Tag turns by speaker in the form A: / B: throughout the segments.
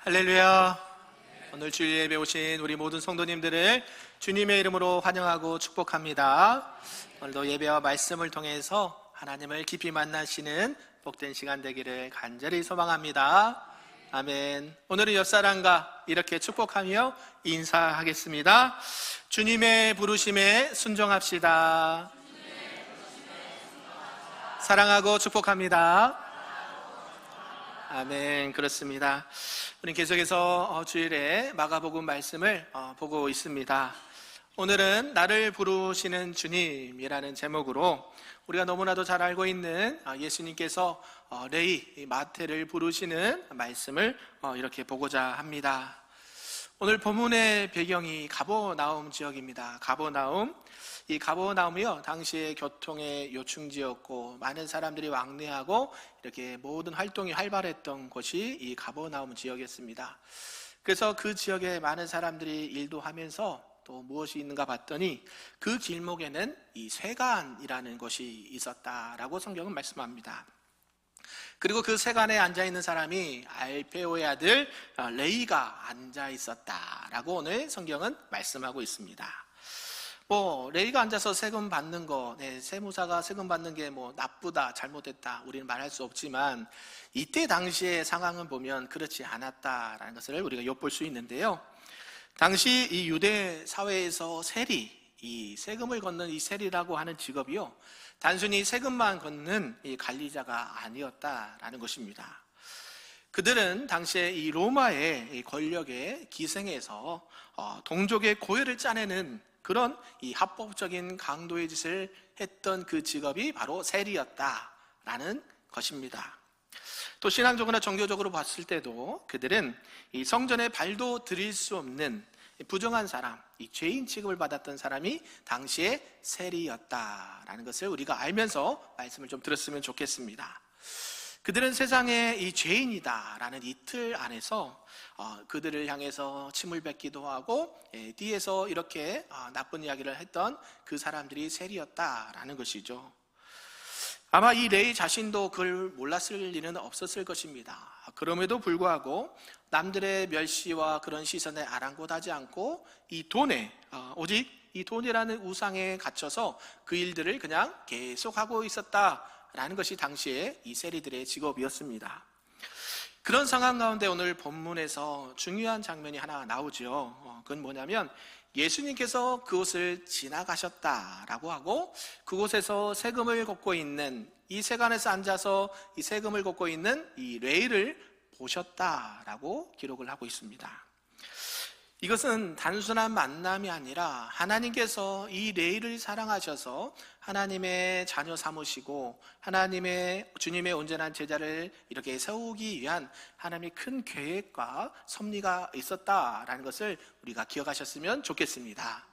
A: 할렐루야. 오늘 주일 예배 오신 우리 모든 성도님들을 주님의 이름으로 환영하고 축복합니다. 오늘도 예배와 말씀을 통해서 하나님을 깊이 만나시는 복된 시간 되기를 간절히 소망합니다. 아멘. 오늘은 옆사람과 이렇게 축복하며 인사하겠습니다. 주님의 부르심에 순종합시다. 사랑하고 축복합니다. 아멘. 그렇습니다. 우리 계속해서 주일에 마가복음 말씀을 보고 있습니다. 오늘은 나를 부르시는 주님이라는 제목으로 우리가 너무나도 잘 알고 있는 예수님께서 레위 마태를 부르시는 말씀을 이렇게 보고자 합니다. 오늘 본문의 배경이 가버나움 지역입니다. 가버나움. 이 가버나움이요, 당시에 교통의 요충지였고 많은 사람들이 왕래하고 이렇게 모든 활동이 활발했던 곳이 이 가버나움 지역이었습니다. 그래서 그 지역에 많은 사람들이 일도 하면서 또 무엇이 있는가 봤더니 그 길목에는 이 세간이라는 곳이 있었다라고 성경은 말씀합니다. 그리고 그 세간에 앉아있는 사람이 알페오의 아들 레위가 앉아있었다라고 오늘 성경은 말씀하고 있습니다. 레위가 앉아서 세금 받는 거, 세무사가 세금 받는 게 나쁘다, 잘못됐다, 우리는 말할 수 없지만 이때 당시의 상황을 보면 그렇지 않았다라는 것을 우리가 엿볼 수 있는데요. 당시 이 유대 사회에서 이 세금을 걷는 이 세리라고 하는 직업이요, 단순히 세금만 걷는 이 관리자가 아니었다라는 것입니다. 그들은 당시에 이 로마의 이 권력에 기생해서 동족의 고혈을 짜내는 그런 이 합법적인 강도의 짓을 했던 그 직업이 바로 세리였다라는 것입니다. 또 신앙적으로나 종교적으로 봤을 때도 그들은 이 성전에 발도 들일 수 없는 부정한 사람, 이 죄인 취급을 받았던 사람이 당시에 세리였다라는 것을 우리가 알면서 말씀을 좀 들었으면 좋겠습니다. 그들은 세상에 이 죄인이다라는 이 틀 안에서 그들을 향해서 침을 뱉기도 하고 뒤에서 이렇게 나쁜 이야기를 했던 그 사람들이 세리였다라는 것이죠. 아마 이 레위 자신도 그걸 몰랐을 리는 없었을 것입니다. 그럼에도 불구하고 남들의 멸시와 그런 시선에 아랑곳하지 않고 이 돈에 오직 이 돈이라는 우상에 갇혀서 그 일들을 그냥 계속하고 있었다라는 것이 당시에 이 세리들의 직업이었습니다. 그런 상황 가운데 오늘 본문에서 중요한 장면이 하나 나오죠. 그건 뭐냐면 예수님께서 그곳을 지나가셨다라고 하고 그곳에서 세금을 걷고 있는 이 세간에서 앉아서 이 세금을 걷고 있는 이 레위를 보셨다라고 기록을 하고 있습니다. 이것은 단순한 만남이 아니라 하나님께서 이 레위를 사랑하셔서 하나님의 자녀 삼으시고 주님의 온전한 제자를 이렇게 세우기 위한 하나님의 큰 계획과 섭리가 있었다라는 것을 우리가 기억하셨으면 좋겠습니다.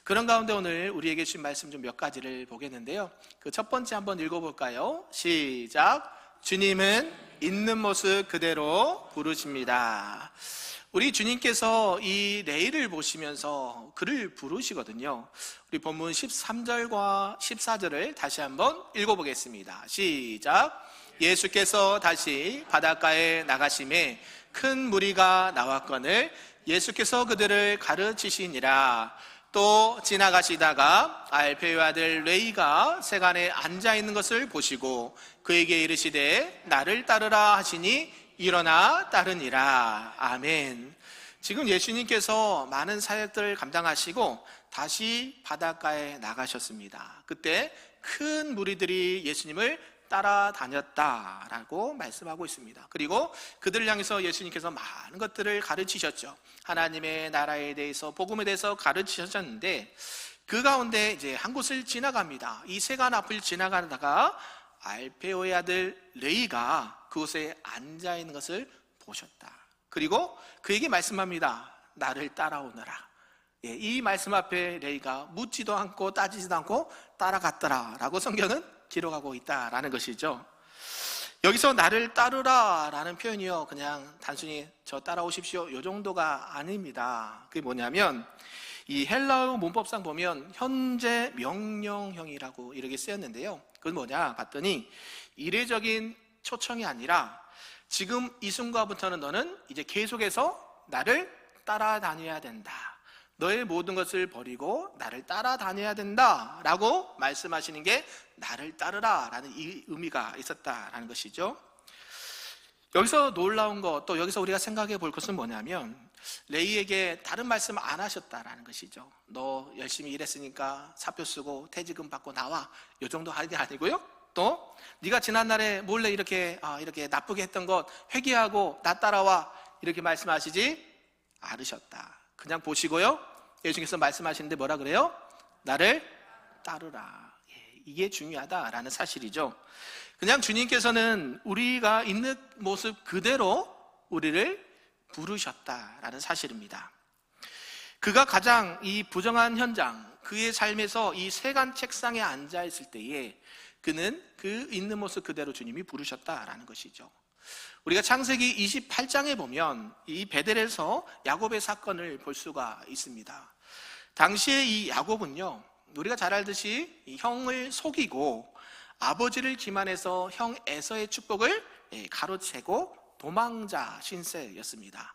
A: 그런 가운데 오늘 우리에게 주신 말씀 좀 몇 가지를 보겠는데요. 그 첫 번째 한번 읽어볼까요? 시작. 주님은 있는 모습 그대로 부르십니다. 우리 주님께서 이 레위를 보시면서 그를 부르시거든요. 우리 본문 13절과 14절을 다시 한번 읽어보겠습니다. 시작. 예수께서 다시 바닷가에 나가심에 큰 무리가 나왔거늘 예수께서 그들을 가르치시니라. 또 지나가시다가 알페오의 아들 레위가 세간에 앉아있는 것을 보시고 그에게 이르시되 나를 따르라 하시니 일어나 따르니라. 아멘. 지금 예수님께서 많은 사역들을 감당하시고 다시 바닷가에 나가셨습니다. 그때 큰 무리들이 예수님을 따라다녔다라고 말씀하고 있습니다. 그리고 그들을 향해서 예수님께서 많은 것들을 가르치셨죠. 하나님의 나라에 대해서, 복음에 대해서 가르치셨는데 그 가운데 이제 한 곳을 지나갑니다. 이 세간 앞을 지나가다가 알페오의 아들 레위가 그곳에 앉아있는 것을 보셨다. 그리고 그에게 말씀합니다. 나를 따라오너라. 이 말씀 앞에 레위가 묻지도 않고 따지지도 않고 따라갔더라 라고 성경은 기록하고 있다라는 것이죠. 여기서 나를 따르라 라는 표현이요, 그냥 단순히 저 따라오십시오 이 정도가 아닙니다. 그게 뭐냐면 이 헬라어 문법상 보면 현재 명령형이라고 이렇게 쓰였는데요. 그건 뭐냐 봤더니 이례적인 초청이 아니라 지금 이 순간부터는 너는 이제 계속해서 나를 따라다녀야 된다. 너의 모든 것을 버리고 나를 따라다녀야 된다 라고 말씀하시는 게 나를 따르라 라는 이 의미가 있었다라는 것이죠. 여기서 놀라운 것, 또 여기서 우리가 생각해 볼 것은 뭐냐면 레이에게 다른 말씀 안 하셨다라는 것이죠. 너 열심히 일했으니까 사표 쓰고 퇴직금 받고 나와, 이 정도 하는 게 아니고요. 또 네가 지난날에 몰래 이렇게 나쁘게 했던 것 회개하고 나 따라와, 이렇게 말씀하시지 않으셨다. 그냥 보시고요, 예수님께서 말씀하시는데 뭐라 그래요? 나를 따르라. 이게 중요하다라는 사실이죠. 그냥 주님께서는 우리가 있는 모습 그대로 우리를 부르셨다라는 사실입니다. 그가 가장 이 부정한 현장, 그의 삶에서 이 세간 책상에 앉아 있을 때에 그는 그 있는 모습 그대로 주님이 부르셨다라는 것이죠. 우리가 창세기 28장에 보면 이 베델에서 야곱의 사건을 볼 수가 있습니다. 당시에 이 야곱은요, 우리가 잘 알듯이 형을 속이고 아버지를 기만해서 형 에서의 축복을 가로채고 도망자 신세였습니다.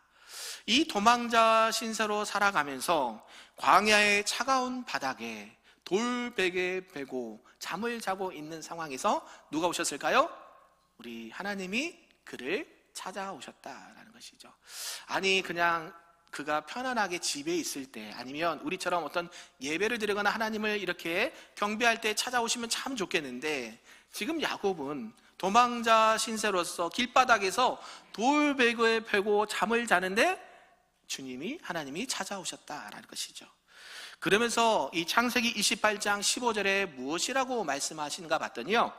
A: 이 도망자 신세로 살아가면서 광야의 차가운 바닥에 돌베개 베고 잠을 자고 있는 상황에서 누가 오셨을까요? 우리 하나님이 그를 찾아오셨다라는 것이죠. 아니, 그냥 그가 편안하게 집에 있을 때, 아니면 우리처럼 어떤 예배를 드리거나 하나님을 이렇게 경배할 때 찾아오시면 참 좋겠는데, 지금 야곱은 도망자 신세로서 길바닥에서 돌베개에 베고 잠을 자는데 하나님이 찾아오셨다라는 것이죠. 그러면서 이 창세기 28장 15절에 무엇이라고 말씀하시는가 봤더니요,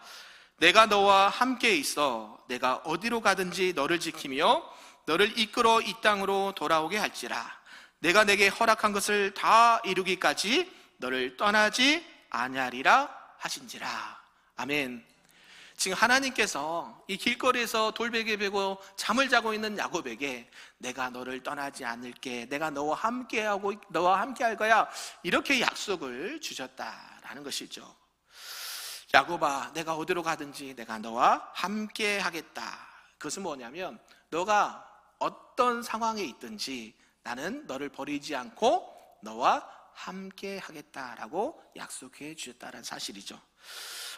A: 내가 너와 함께 있어 내가 어디로 가든지 너를 지키며 너를 이끌어 이 땅으로 돌아오게 할지라. 내가 내게 허락한 것을 다 이루기까지 너를 떠나지 아니하리라 하신지라. 아멘. 지금 하나님께서 이 길거리에서 돌베개 베고 잠을 자고 있는 야곱에게 내가 너를 떠나지 않을게, 내가 너와 함께하고 너와 함께할 거야, 이렇게 약속을 주셨다라는 것이죠. 야곱아, 내가 어디로 가든지 내가 너와 함께하겠다. 그것은 뭐냐면 너가 어떤 상황에 있든지 나는 너를 버리지 않고 너와 함께하겠다라고 약속해 주셨다는 사실이죠.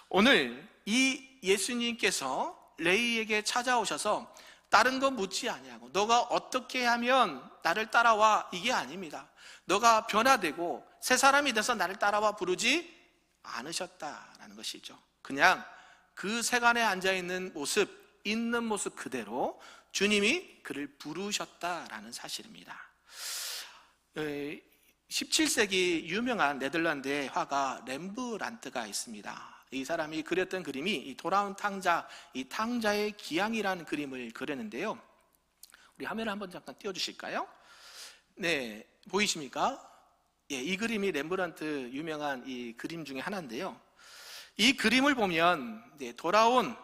A: 오늘 이 예수님께서 레이에게 찾아오셔서 다른 거 묻지 아니하고 너가 어떻게 하면 나를 따라와, 이게 아닙니다. 너가 변화되고 새 사람이 돼서 나를 따라와 부르지 않으셨다라는 것이죠. 그냥 그 세간에 앉아있는 모습, 있는 모습 그대로 주님이 그를 부르셨다라는 사실입니다. 17세기 유명한 네덜란드의 화가 렘브란트가 있습니다. 이 사람이 그렸던 그림이 이 돌아온 탕자, 이 탕자의 기양이라는 그림을 그렸는데요. 우리 화면을 한번 잠깐 띄워주실까요? 네, 보이십니까? 예, 이 그림이 렘브란트 유명한 이 그림 중에 하나인데요. 이 그림을 보면 돌아온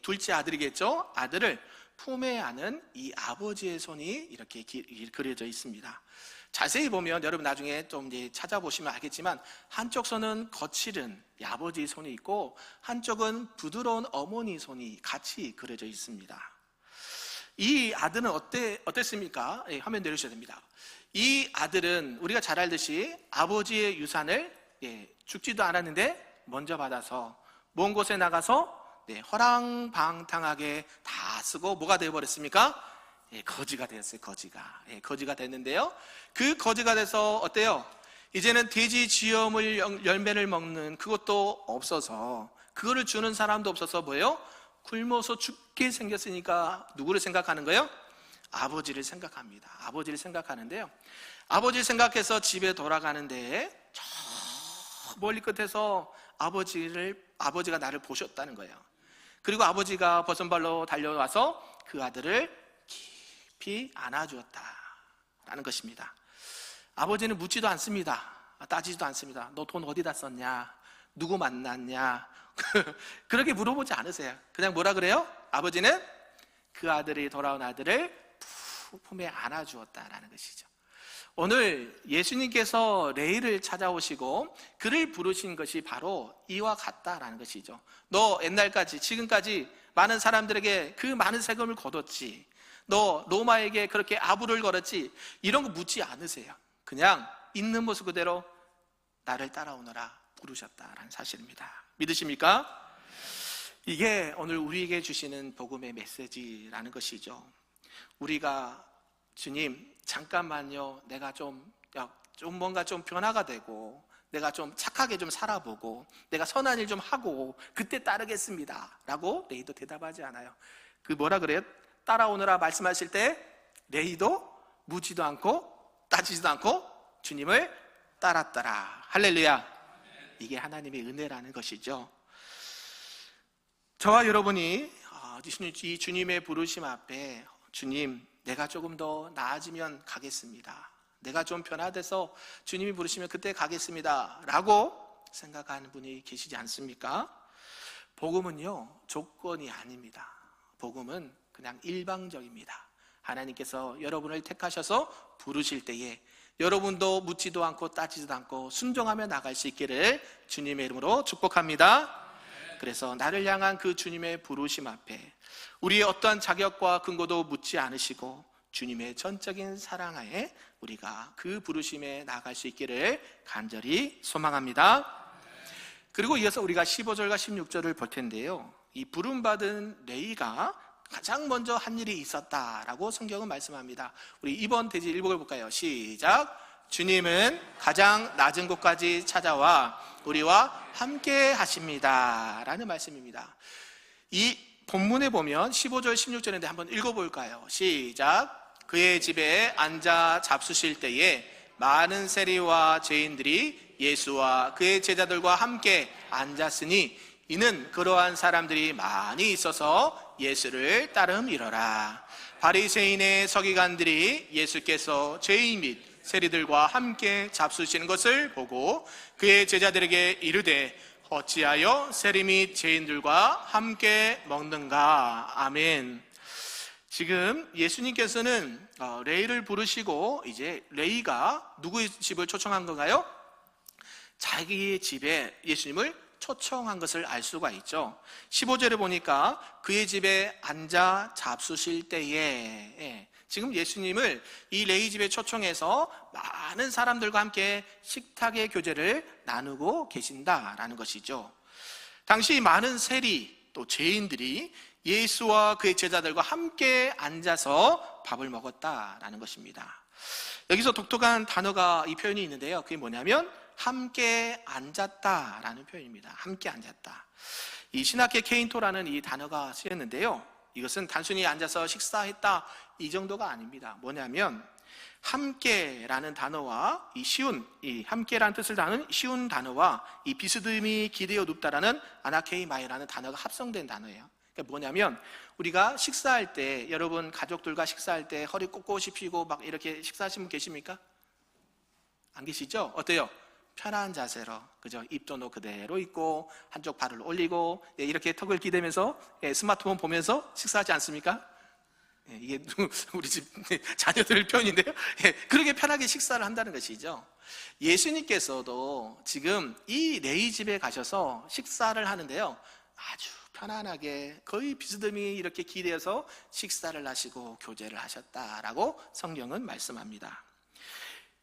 A: 둘째 아들이겠죠? 아들을 품에 안은 이 아버지의 손이 이렇게 그려져 있습니다. 자세히 보면 여러분 나중에 좀 찾아보시면 알겠지만 한쪽 손은 거칠은 아버지의 손이 있고 한쪽은 부드러운 어머니 손이 같이 그려져 있습니다. 이 아들은 어땠습니까? 화면 내려주셔야 됩니다. 이 아들은 우리가 잘 알듯이 아버지의 유산을 죽지도 않았는데 먼저 받아서 먼 곳에 나가서 허랑방탕하게 다 쓰고 뭐가 되어버렸습니까? 거지가 되었어요. 거지가 됐는데요, 그 거지가 돼서 어때요? 이제는 돼지 쥐염을 열매를 먹는 그것도 없어서, 그거를 주는 사람도 없어서 뭐예요? 굶어서 죽게 생겼으니까 누구를 생각하는 거예요? 아버지를 생각합니다. 아버지를 생각하는데요, 아버지를 생각해서 집에 돌아가는데 저 멀리 끝에서 아버지가 나를 보셨다는 거예요. 그리고 아버지가 버선발로 달려와서 그 아들을 깊이 안아주었다라는 것입니다. 아버지는 묻지도 않습니다. 따지지도 않습니다. 너 돈 어디다 썼냐? 누구 만났냐? 그렇게 물어보지 않으세요. 그냥 뭐라 그래요? 아버지는 그 아들이 돌아온 아들을 품에 안아주었다라는 것이죠. 오늘 예수님께서 레위를 찾아오시고 그를 부르신 것이 바로 이와 같다라는 것이죠. 너 옛날까지 지금까지 많은 사람들에게 그 많은 세금을 거뒀지, 너 로마에게 그렇게 아부를 걸었지, 이런 거 묻지 않으세요. 그냥 있는 모습 그대로 나를 따라오너라 부르셨다라는 사실입니다. 믿으십니까? 이게 오늘 우리에게 주시는 복음의 메시지라는 것이죠. 우리가 주님 잠깐만요, 내가 좀 뭔가 좀 변화가 되고 내가 좀 착하게 좀 살아보고 내가 선한 일 좀 하고 그때 따르겠습니다 라고 레위도 대답하지 않아요. 그 뭐라 그래요? 따라오느라 말씀하실 때 레위도 묻지도 않고 따지지도 않고 주님을 따랐더라. 할렐루야. 이게 하나님의 은혜라는 것이죠. 저와 여러분이 이 주님의 부르심 앞에 주님, 내가 조금 더 나아지면 가겠습니다, 내가 좀 변화돼서 주님이 부르시면 그때 가겠습니다 라고 생각하는 분이 계시지 않습니까? 복음은요, 조건이 아닙니다. 복음은 그냥 일방적입니다. 하나님께서 여러분을 택하셔서 부르실 때에 여러분도 묻지도 않고 따지지도 않고 순종하며 나갈 수 있기를 주님의 이름으로 축복합니다. 그래서 나를 향한 그 주님의 부르심 앞에 우리의 어떠한 자격과 근거도 묻지 않으시고 주님의 전적인 사랑하에 우리가 그 부르심에 나아갈 수 있기를 간절히 소망합니다. 그리고 이어서 우리가 15절과 16절을 볼 텐데요, 이 부름받은 레위가 가장 먼저 한 일이 있었다라고 성경은 말씀합니다. 우리 이번 대지 일복을 볼까요? 시작. 주님은 가장 낮은 곳까지 찾아와 우리와 함께 하십니다 라는 말씀입니다. 이 본문에 보면 15절 16절인데 한번 읽어볼까요? 시작. 그의 집에 앉아 잡수실 때에 많은 세리와 죄인들이 예수와 그의 제자들과 함께 앉았으니 이는 그러한 사람들이 많이 있어서 예수를 따름이러라. 바리새인의 서기관들이 예수께서 죄인 및 세리들과 함께 잡수시는 것을 보고 그의 제자들에게 이르되 어찌하여 세리 및 죄인들과 함께 먹는가? 아멘. 지금 예수님께서는 레위를 부르시고 이제 레위가 누구의 집을 초청한 건가요? 자기 집에 예수님을 초청한 것을 알 수가 있죠. 15절에 보니까 그의 집에 앉아 잡수실 때에, 지금 예수님을 이 레위 집에 초청해서 많은 사람들과 함께 식탁의 교제를 나누고 계신다라는 것이죠. 당시 많은 세리 또 죄인들이 예수와 그의 제자들과 함께 앉아서 밥을 먹었다라는 것입니다. 여기서 독특한 단어가, 이 표현이 있는데요, 그게 뭐냐면 함께 앉았다라는 표현입니다. 함께 앉았다. 이 신학계 케인토라는 이 단어가 쓰였는데요, 이것은 단순히 앉아서 식사했다 이 정도가 아닙니다. 뭐냐면 함께라는 단어와 이 함께라는 뜻을 다는 쉬운 단어와 이 비스듬히 기대어 눕다라는 아나케이마이라는 단어가 합성된 단어예요. 그러니까 뭐냐면 우리가 식사할 때, 여러분 가족들과 식사할 때 허리 꼿꼿이 펴고 막 이렇게 식사하시는 분 계십니까? 안 계시죠? 어때요? 편한 자세로, 그죠? 입도 그대로 있고 한쪽 발을 올리고 이렇게 턱을 기대면서 스마트폰 보면서 식사하지 않습니까? 이게 우리 집 자녀들 표현인데요, 그렇게 편하게 식사를 한다는 것이죠. 예수님께서도 지금 이 레위 집에 가셔서 식사를 하는데요, 아주 편안하게 거의 비스듬히 이렇게 기대어서 식사를 하시고 교제를 하셨다라고 성경은 말씀합니다.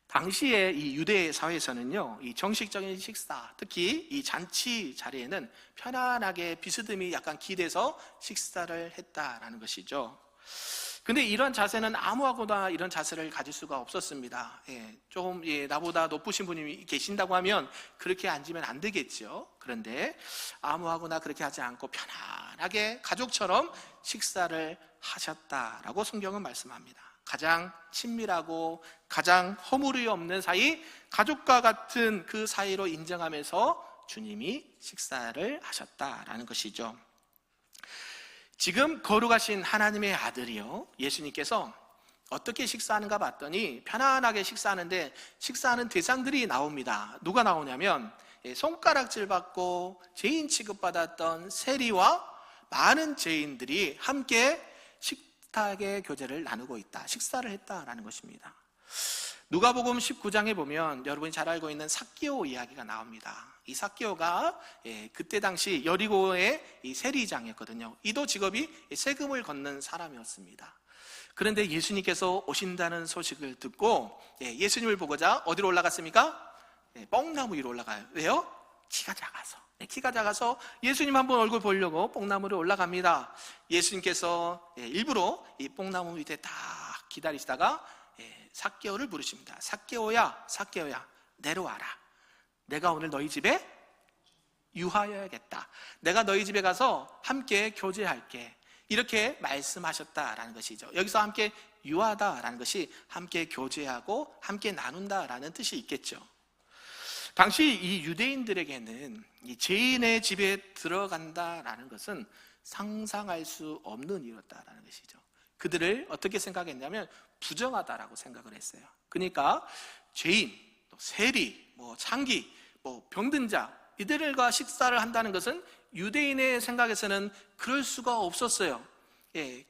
A: 당시에 이 유대 사회에서는요, 이 정식적인 식사, 특히 이 잔치 자리에는 편안하게 비스듬히 약간 기대서 식사를 했다라는 것이죠. 근데 이런 자세는 아무하고나 이런 자세를 가질 수가 없었습니다. 좀 나보다 높으신 분이 계신다고 하면 그렇게 앉으면 안 되겠죠. 그런데 아무하고나 그렇게 하지 않고 편안하게 가족처럼 식사를 하셨다라고 성경은 말씀합니다. 가장 친밀하고 가장 허물이 없는 사이, 가족과 같은 그 사이로 인정하면서 주님이 식사를 하셨다라는 것이죠. 지금 거룩하신 하나님의 아들이요, 예수님께서 어떻게 식사하는가 봤더니 편안하게 식사하는데 식사하는 대상들이 나옵니다. 누가 나오냐면 손가락질 받고 죄인 취급받았던 세리와 많은 죄인들이 함께 식탁의 교제를 나누고 있다, 식사를 했다라는 것입니다. 누가복음 19장에 보면 여러분이 잘 알고 있는 삭개오 이야기가 나옵니다. 이 삭개오가 그때 당시 여리고의 이 세리장이었거든요. 이도 직업이 세금을 걷는 사람이었습니다. 그런데 예수님께서 오신다는 소식을 듣고 예수님을 보고자 어디로 올라갔습니까? 뽕나무 위로 올라가요. 왜요? 키가 작아서 예수님 한번 얼굴 보려고 뽕나무로 올라갑니다. 예수님께서 일부러 이 뽕나무 밑에 딱 기다리시다가 삭개오를 부르십니다. 삭개오야, 내려와라. 내가 오늘 너희 집에 유하여야겠다. 내가 너희 집에 가서 함께 교제할게. 이렇게 말씀하셨다라는 것이죠. 여기서 함께 유하다라는 것이 함께 교제하고 함께 나눈다라는 뜻이 있겠죠. 당시 이 유대인들에게는 이 죄인의 집에 들어간다라는 것은 상상할 수 없는 일이었다라는 것이죠. 그들을 어떻게 생각했냐면 부정하다라고 생각을 했어요. 그러니까 죄인, 또 세리, 창기, 병든 자 이들과 식사를 한다는 것은 유대인의 생각에서는 그럴 수가 없었어요.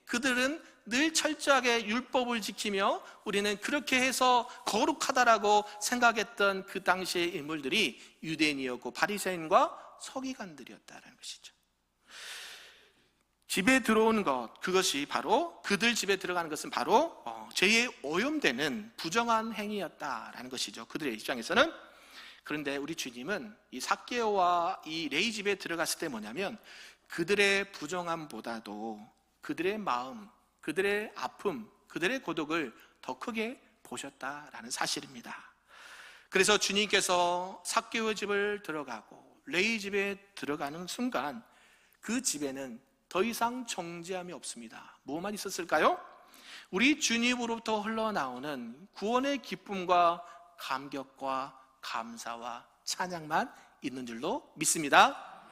A: 그들은 늘 철저하게 율법을 지키며 우리는 그렇게 해서 거룩하다라고 생각했던 그 당시의 인물들이 유대인이었고 바리새인과 서기관들이었다는 것이죠. 집에 들어오는 것, 그것이 바로 그들 집에 들어가는 것은 바로 죄에 오염되는 부정한 행위였다라는 것이죠. 그들의 입장에서는. 그런데 우리 주님은 이 삭개오와 이 레위 집에 들어갔을 때 뭐냐면 그들의 부정함보다도 그들의 마음, 그들의 아픔, 그들의 고독을 더 크게 보셨다라는 사실입니다. 그래서 주님께서 삭개오 집을 들어가고 레위 집에 들어가는 순간 그 집에는 더 이상 정죄함이 없습니다. 뭐만 있었을까요? 우리 주님으로부터 흘러나오는 구원의 기쁨과 감격과 감사와 찬양만 있는 줄로 믿습니다.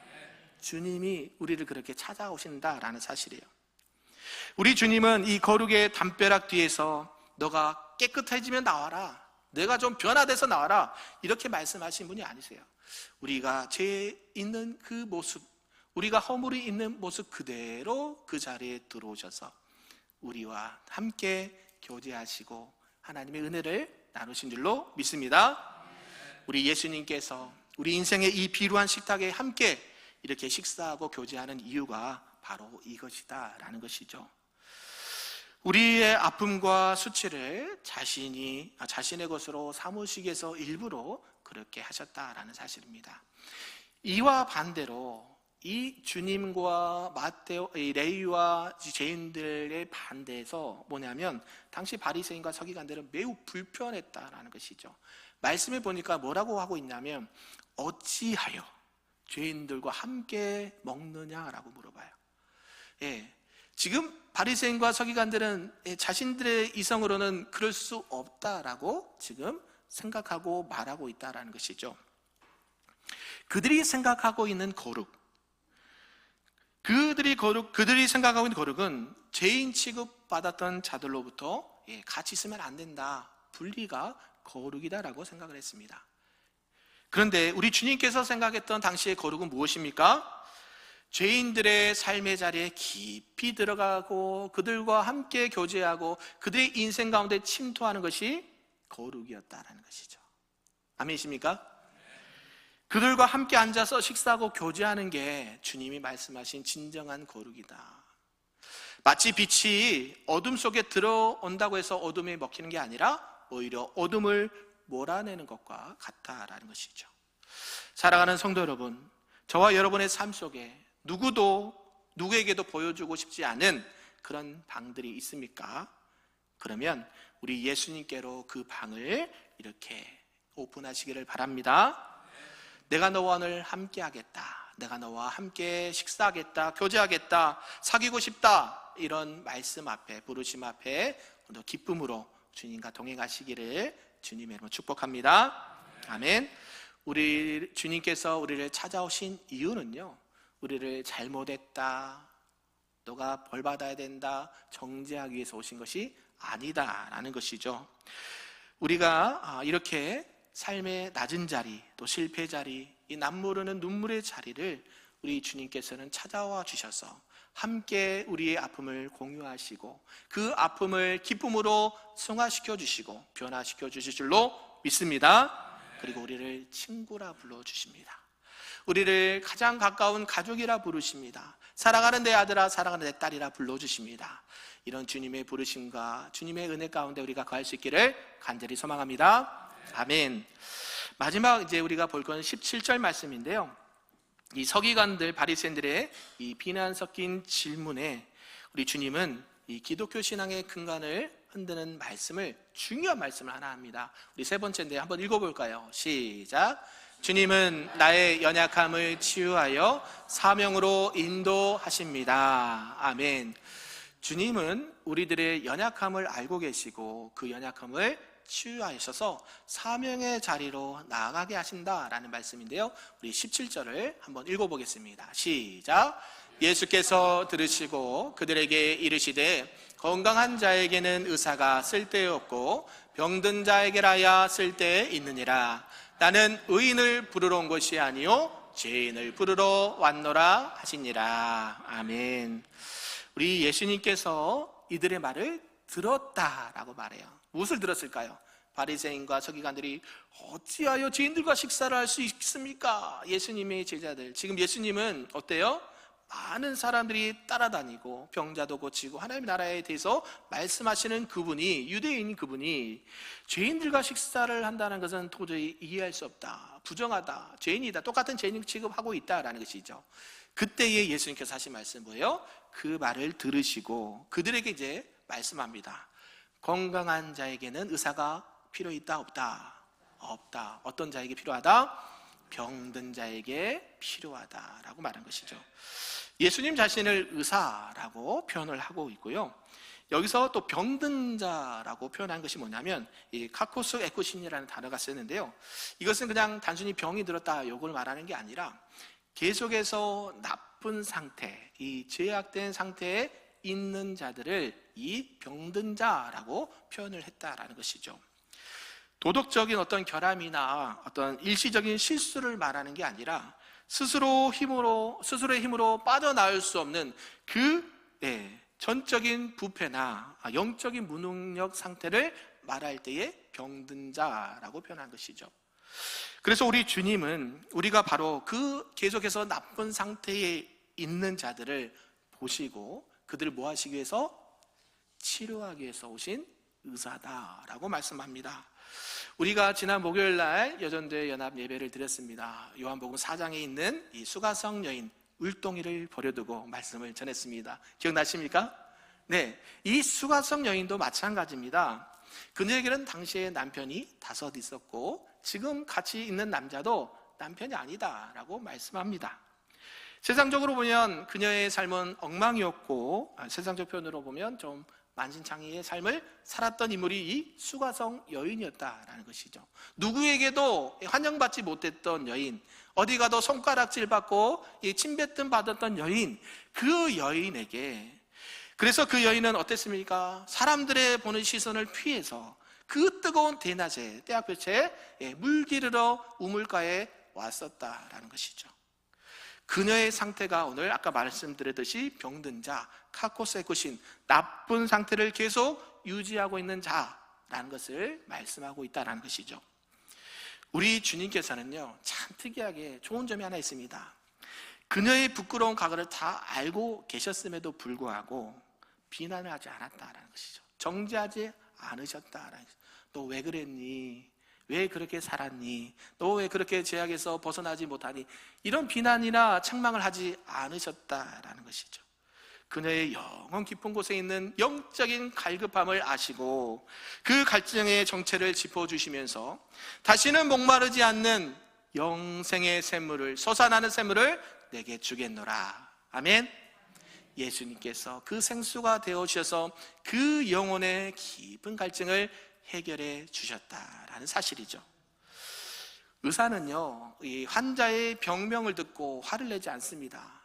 A: 주님이 우리를 그렇게 찾아오신다라는 사실이에요. 우리 주님은 이 거룩의 담벼락 뒤에서 너가 깨끗해지면 나와라, 내가 좀 변화돼서 나와라, 이렇게 말씀하신 분이 아니세요. 우리가 죄에 있는 그 모습, 우리가 허물이 있는 모습 그대로 그 자리에 들어오셔서 우리와 함께 교제하시고 하나님의 은혜를 나누신 줄로 믿습니다. 우리 예수님께서 우리 인생의 이 비루한 식탁에 함께 이렇게 식사하고 교제하는 이유가 바로 이것이다라는 것이죠. 우리의 아픔과 수치를 자신의 것으로 삼으시기 위해서 일부러 그렇게 하셨다라는 사실입니다. 이와 반대로 이 주님과 레위와 죄인들의 반대에서 뭐냐면 당시 바리새인과 서기관들은 매우 불편했다라는 것이죠. 말씀에 보니까 뭐라고 하고 있냐면 어찌하여 죄인들과 함께 먹느냐라고 물어봐요. 지금 바리새인과 서기관들은 자신들의 이성으로는 그럴 수 없다라고 지금 생각하고 말하고 있다라는 것이죠. 그들이 생각하고 있는 거룩, 그들이 생각하고 있는 거룩은 죄인 취급받았던 자들로부터 같이 있으면 안 된다, 분리가 거룩이다라고 생각을 했습니다. 그런데 우리 주님께서 생각했던 당시의 거룩은 무엇입니까? 죄인들의 삶의 자리에 깊이 들어가고 그들과 함께 교제하고 그들의 인생 가운데 침투하는 것이 거룩이었다라는 것이죠. 아멘이십니까? 그들과 함께 앉아서 식사하고 교제하는 게 주님이 말씀하신 진정한 거룩이다. 마치 빛이 어둠 속에 들어온다고 해서 어둠에 먹히는 게 아니라 오히려 어둠을 몰아내는 것과 같다라는 것이죠. 사랑하는 성도 여러분, 저와 여러분의 삶 속에 누구에게도 보여주고 싶지 않은 그런 방들이 있습니까? 그러면 우리 예수님께로 그 방을 이렇게 오픈하시기를 바랍니다. 내가 너와 오늘 함께 하겠다, 내가 너와 함께 식사하겠다, 교제하겠다, 사귀고 싶다, 이런 말씀 앞에, 부르심 앞에 오늘 기쁨으로 주님과 동행하시기를 주님의 이름으로 축복합니다. 아멘. 우리 주님께서 우리를 찾아오신 이유는요, 우리를 잘못했다, 너가 벌 받아야 된다, 정죄하기 위해서 오신 것이 아니다라는 것이죠. 우리가 이렇게 삶의 낮은 자리, 또 실패 자리, 이 남모르는 눈물의 자리를 우리 주님께서는 찾아와 주셔서 함께 우리의 아픔을 공유하시고 그 아픔을 기쁨으로 승화시켜 주시고 변화시켜 주실 줄로 믿습니다. 그리고 우리를 친구라 불러주십니다. 우리를 가장 가까운 가족이라 부르십니다. 사랑하는 내 아들아, 사랑하는 내 딸이라 불러주십니다. 이런 주님의 부르심과 주님의 은혜 가운데 우리가 거할 수 있기를 간절히 소망합니다. 아멘. 마지막 이제 우리가 볼 건 17절 말씀인데요. 이 서기관들 바리새인들의 이 비난 섞인 질문에 우리 주님은 이 기독교 신앙의 근간을 흔드는 말씀을, 중요한 말씀을 하나 합니다. 우리 세 번째인데 한번 읽어볼까요? 시작. 주님은 나의 연약함을 치유하여 사명으로 인도하십니다. 아멘. 주님은 우리들의 연약함을 알고 계시고 그 연약함을 치유하셔서 사명의 자리로 나아가게 하신다라는 말씀인데요. 우리 17절을 한번 읽어보겠습니다. 시작. 예수께서 들으시고 그들에게 이르시되 건강한 자에게는 의사가 쓸데없고 병든 자에게라야 쓸데있느니라. 나는 의인을 부르러 온 것이 아니요 죄인을 부르러 왔노라 하시니라. 아멘. 우리 예수님께서 이들의 말을 들었다라고 말해요. 무엇을 들었을까요? 바리새인과 서기관들이 어찌하여 죄인들과 식사를 할 수 있습니까? 예수님의 제자들, 지금 예수님은 어때요? 많은 사람들이 따라다니고 병자도 고치고 하나님의 나라에 대해서 말씀하시는 그분이, 유대인 그분이 죄인들과 식사를 한다는 것은 도저히 이해할 수 없다, 부정하다, 죄인이다, 똑같은 죄인 취급하고 있다라는 것이죠. 그때에 예수님께서 하신 말씀은 뭐예요? 그 말을 들으시고 그들에게 이제 말씀합니다. 건강한 자에게는 의사가 필요 있다 없다? 없다. 어떤 자에게 필요하다? 병든 자에게 필요하다라고 말한 것이죠. 예수님 자신을 의사라고 표현을 하고 있고요. 여기서 또 병든 자라고 표현한 것이 뭐냐면 이 카코스 에쿠신이라는 단어가 쓰는데요. 이것은 그냥 단순히 병이 들었다 이걸 말하는 게 아니라 계속해서 나쁜 상태, 이 죄악된 상태에 있는 자들을 이 병든 자라고 표현을 했다라는 것이죠. 도덕적인 어떤 결함이나 어떤 일시적인 실수를 말하는 게 아니라 스스로의 힘으로 빠져나올 수 없는 그 전적인 부패나 영적인 무능력 상태를 말할 때에 병든 자라고 표현한 것이죠. 그래서 우리 주님은 우리가 바로 그 계속해서 나쁜 상태에 있는 자들을 보시고 그들을 뭐 하시기 위해서? 치료하기 위해서 오신 의사다라고 말씀합니다. 우리가 지난 목요일날 여전대 연합 예배를 드렸습니다. 요한복음 4장에 있는 이 수가성 여인 울동이를 버려두고 말씀을 전했습니다. 기억나십니까? 네, 이 수가성 여인도 마찬가지입니다. 그녀에게는 당시에 남편이 5 있었고 지금 같이 있는 남자도 남편이 아니다라고 말씀합니다. 세상적으로 보면 그녀의 삶은 엉망이었고 세상적 표현으로 보면 좀 만신창이의 삶을 살았던 인물이 이 수가성 여인이었다라는 것이죠. 누구에게도 환영받지 못했던 여인, 어디 가도 손가락질 받고 침뱉음 받았던 여인, 그 여인에게, 그래서 그 여인은 어땠습니까? 사람들의 보는 시선을 피해서 그 뜨거운 대낮에 때학볕에 물 기르러 우물가에 왔었다라는 것이죠. 그녀의 상태가 오늘 아까 말씀드렸듯이 병든 자, 카코세쿠신, 나쁜 상태를 계속 유지하고 있는 자라는 것을 말씀하고 있다는 것이죠. 우리 주님께서는요, 참 특이하게 좋은 점이 하나 있습니다. 그녀의 부끄러운 과거를 다 알고 계셨음에도 불구하고 비난을 하지 않았다라는 것이죠. 정죄하지 않으셨다라는 것이죠. 너 왜 그랬니? 왜 그렇게 살았니? 너 왜 그렇게 죄악에서 벗어나지 못하니? 이런 비난이나 책망을 하지 않으셨다라는 것이죠. 그녀의 영원 깊은 곳에 있는 영적인 갈급함을 아시고 그 갈증의 정체를 짚어주시면서 다시는 목마르지 않는 영생의 샘물을, 솟아나는 샘물을 내게 주겠노라. 아멘. 예수님께서 그 생수가 되어주셔서 그 영혼의 깊은 갈증을 해결해 주셨다라는 사실이죠. 의사는요, 이 환자의 병명을 듣고 화를 내지 않습니다.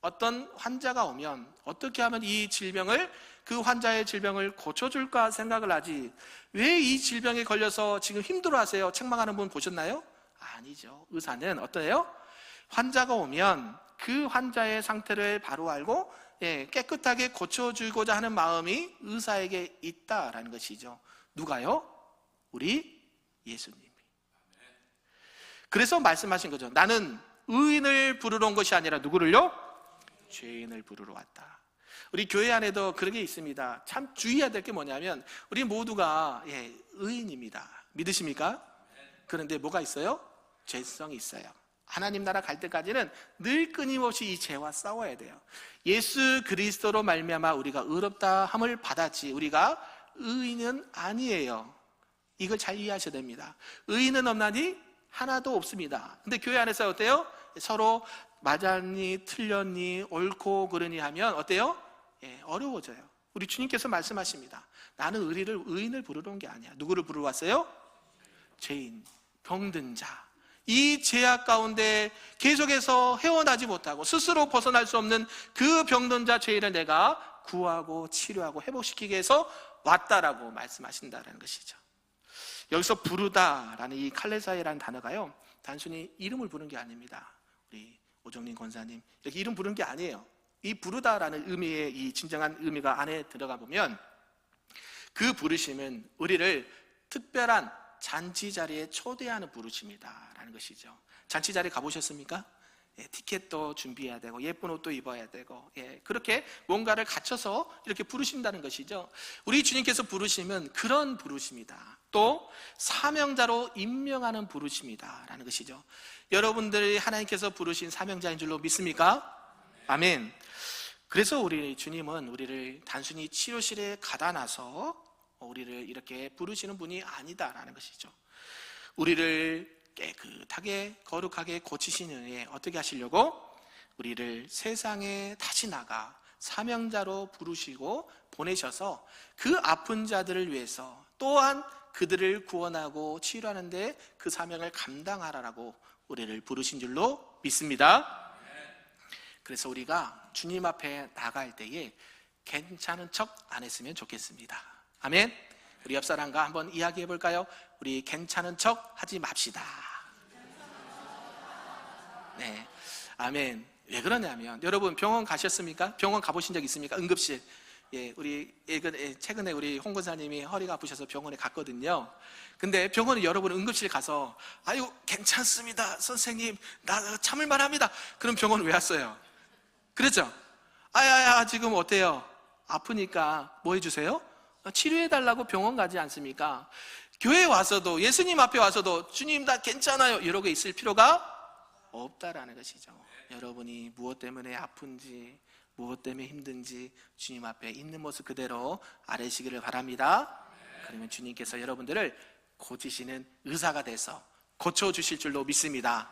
A: 어떤 환자가 오면 어떻게 하면 이 질병을, 그 환자의 질병을 고쳐줄까 생각을 하지, 왜 이 질병에 걸려서 지금 힘들어하세요? 책망하는 분 보셨나요? 아니죠. 의사는 어떠해요? 환자가 오면 그 환자의 상태를 바로 알고 깨끗하게 고쳐주고자 하는 마음이 의사에게 있다라는 것이죠. 누가요? 우리 예수님이. 그래서 말씀하신 거죠. 나는 의인을 부르러 온 것이 아니라 누구를요? 죄인을 부르러 왔다. 우리 교회 안에도 그런 게 있습니다. 참 주의해야 될 게 뭐냐면 우리 모두가 의인입니다. 믿으십니까? 그런데 뭐가 있어요? 죄성이 있어요. 하나님 나라 갈 때까지는 늘 끊임없이 이 죄와 싸워야 돼요. 예수 그리스도로 말미암아 우리가 의롭다 함을 받았지 우리가 의인은 아니에요. 이걸 잘 이해하셔야 됩니다. 의인은 없나니 하나도 없습니다. 근데 교회 안에서 어때요? 서로 맞았니 틀렸니 옳고 그러니 하면 어때요? 어려워져요. 우리 주님께서 말씀하십니다. 나는 의인을 부르러 온 게 아니야. 누구를 부르러 왔어요? 죄인, 병든 자. 이 죄악 가운데 계속해서 헤어나지 못하고 스스로 벗어날 수 없는 그 병든 자 죄인을 내가 구하고 치료하고 회복시키기 위해서 왔다라고 말씀하신다는 것이죠. 여기서 부르다라는 이 칼레사이라는 단어가요, 단순히 이름을 부르는 게 아닙니다. 우리 오정린 권사님 이렇게 이름 부르는 게 아니에요. 이 부르다라는 의미의 이 진정한 의미가 안에 들어가 보면 그 부르심은 우리를 특별한 잔치 자리에 초대하는 부르심이다라는 것이죠. 잔치 자리 가보셨습니까? 티켓도 준비해야 되고 예쁜 옷도 입어야 되고 그렇게 뭔가를 갖춰서 이렇게 부르신다는 것이죠. 우리 주님께서 부르시면 그런 부르심이다. 또 사명자로 임명하는 부르심이다라는 것이죠. 여러분들이 하나님께서 부르신 사명자인 줄로 믿습니까? 아멘. 그래서 우리 주님은 우리를 단순히 치료실에 가다 놔서 우리를 이렇게 부르시는 분이 아니다라는 것이죠. 우리를 깨끗하게 거룩하게 고치시는 은혜 어떻게 하시려고? 우리를 세상에 다시 나가 사명자로 부르시고 보내셔서 그 아픈 자들을 위해서 또한 그들을 구원하고 치료하는데 그 사명을 감당하라라고 우리를 부르신 줄로 믿습니다. 그래서 우리가 주님 앞에 나갈 때에 괜찮은 척 안 했으면 좋겠습니다. 아멘. 우리 옆 사람과 한번 이야기해 볼까요? 우리 괜찮은 척 하지 맙시다. 네, 아멘. 왜 그러냐면 여러분 병원 가셨습니까? 병원 가보신 적 있습니까? 응급실. 우리 최근에 우리 홍 권사님이 허리가 아프셔서 병원에 갔거든요. 근데 병원에 여러분 응급실 가서 아유 괜찮습니다 선생님 나 참을 만합니다. 그럼 병원 왜 왔어요? 그렇죠? 아야야 지금 어때요? 아프니까 뭐 해주세요? 치료해달라고 병원 가지 않습니까? 교회 와서도 예수님 앞에 와서도 주님 나 괜찮아요 이러고 있을 필요가 없다라는 것이죠. 여러분이 무엇 때문에 아픈지 무엇 때문에 힘든지 주님 앞에 있는 모습 그대로 아뢰시기를 바랍니다. 그러면 주님께서 여러분들을 고치시는 의사가 돼서 고쳐주실 줄로 믿습니다.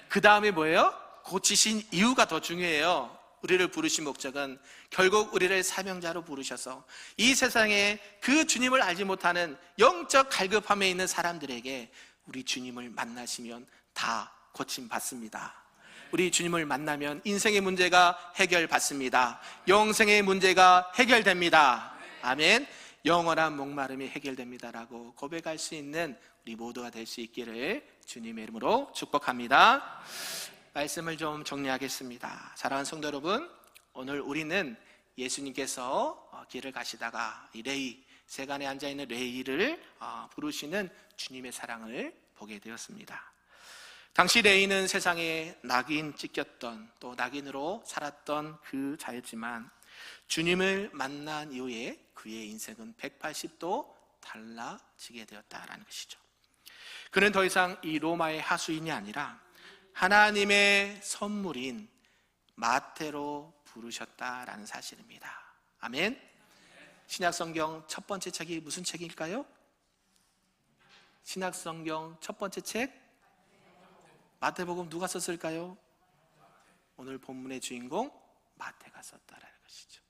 A: 그 다음에 뭐예요? 고치신 이유가 더 중요해요. 우리를 부르신 목적은 결국 우리를 사명자로 부르셔서 이 세상에 그 주님을 알지 못하는 영적 갈급함에 있는 사람들에게 우리 주님을 만나시면 다 고침받습니다. 우리 주님을 만나면 인생의 문제가 해결받습니다. 영생의 문제가 해결됩니다. 아멘. 영원한 목마름이 해결됩니다라고 고백할 수 있는 우리 모두가 될 수 있기를 주님의 이름으로 축복합니다. 말씀을 좀 정리하겠습니다. 사랑하는 성도 여러분, 오늘 우리는 예수님께서 길을 가시다가 이 레위, 세간에 앉아있는 레위를 부르시는 주님의 사랑을 보게 되었습니다. 당시 레위는 세상에 낙인 찍혔던 또 낙인으로 살았던 그 자였지만 주님을 만난 이후에 그의 인생은 180도 달라지게 되었다라는 것이죠. 그는 더 이상 이 로마의 하수인이 아니라 하나님의 선물인 마태로 부르셨다라는 사실입니다. 아멘. 신약성경 첫 번째 책이 무슨 책일까요? 신약성경 첫 번째 책 마태복음 누가 썼을까요? 오늘 본문의 주인공 마태가 썼다라는 것이죠.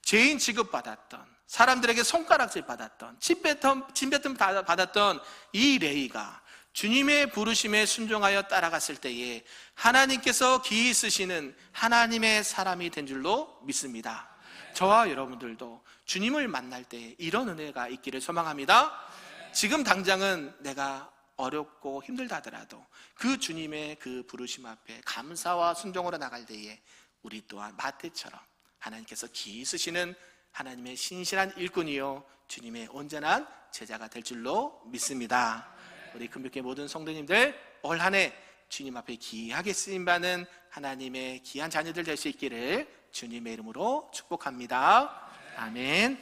A: 죄인 취급받았던, 사람들에게 손가락질 받았던, 침뱉음 받았던 이 레위가 주님의 부르심에 순종하여 따라갔을 때에 하나님께서 기이 쓰시는 하나님의 사람이 된 줄로 믿습니다. 저와 여러분들도 주님을 만날 때 이런 은혜가 있기를 소망합니다. 지금 당장은 내가 어렵고 힘들다 하더라도 그 주님의 그 부르심 앞에 감사와 순종으로 나갈 때에 우리 또한 마태처럼 하나님께서 기이 쓰시는 하나님의 신실한 일꾼이요 주님의 온전한 제자가 될 줄로 믿습니다. 우리 금빛교회 모든 성도님들 올 한 해 주님 앞에 귀하게 쓰임받는 하나님의 귀한 자녀들 될 수 있기를 주님의 이름으로 축복합니다. 아멘.